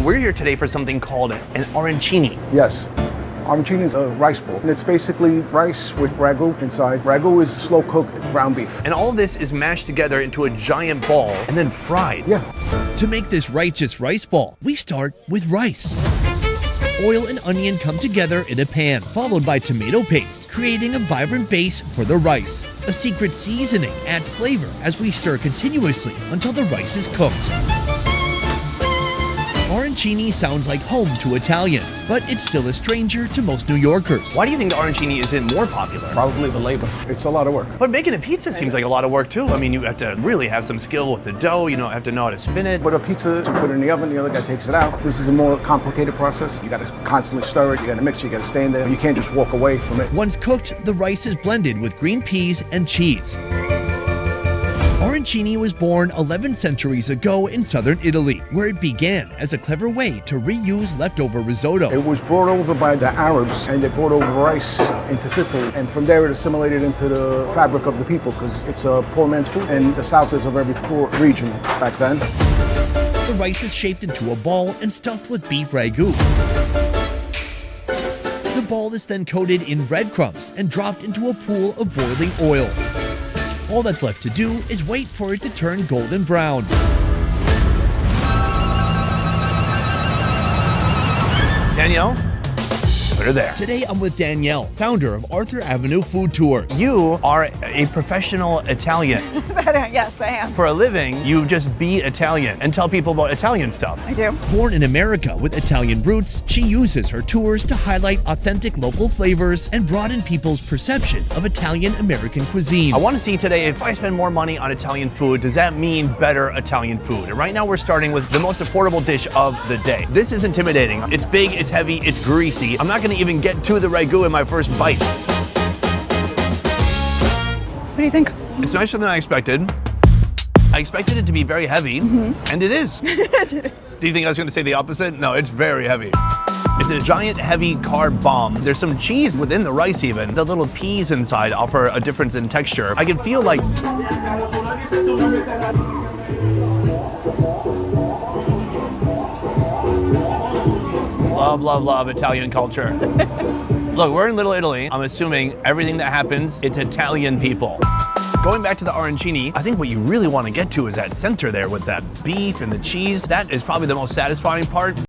We're here today for something called an arancini. Yes. Arancini is a rice ball, and it's basically rice with ragu inside. Ragu is slow-cooked ground beef. And all of this is mashed together into a giant ball and then fried. Yeah. To make this righteous rice ball, we start with rice. Oil and onion come together in a pan, followed by tomato paste, creating a vibrant base for the rice. A secret seasoning adds flavor as we stir continuously until the rice is cooked. Arancini sounds like home to Italians, but it's still a stranger to most New Yorkers. Why do you think the arancini isn't more popular? Probably the labor. It's a lot of work. But making a pizza seems like a lot of work too. I mean, you have to really have some skill with the dough, you have to know how to spin it. But a pizza, you put it in the oven, the other guy takes it out. This is a more complicated process. You gotta constantly stir it, you gotta mix it, you gotta stay in there. You can't just walk away from it. Once cooked, the rice is blended with green peas and cheese. Arancini was born 11 centuries ago in southern Italy, where it began as a clever way to reuse leftover risotto. It was brought over by the Arabs, and they brought over rice into Sicily. And from there it assimilated into the fabric of the people, because it's a poor man's food, and the South is a very poor region back then. The rice is shaped into a ball and stuffed with beef ragu. The ball is then coated in breadcrumbs and dropped into a pool of boiling oil. All that's left to do is wait for it to turn golden brown. Danielle, put her there. Today I'm with Danielle, founder of Arthur Avenue Food Tours. You are a professional Italian. Yes, I am. For a living, you just be Italian and tell people about Italian stuff. I do. Born in America with Italian roots, she uses her tours to highlight authentic local flavors and broaden people's perception of Italian-American cuisine. I want to see today, if I spend more money on Italian food, does that mean better Italian food? And right now we're starting with the most affordable dish of the day. This is intimidating. It's big, it's heavy, it's greasy. I'm not going to even get to the ragu in my first bite. What do you think? It's nicer than I expected. I expected it to be very heavy, and it is. It is. Do you think I was going to say the opposite? No, it's very heavy. It's a giant, heavy carb bomb. There's some cheese within the rice even. The little peas inside offer a difference in texture. I can feel like... Love, love, love Italian culture. Look, we're in Little Italy. I'm assuming everything that happens, it's Italian people. Going back to the arancini, I think what you really want to get to is that center there with that beef and the cheese. That is probably the most satisfying part.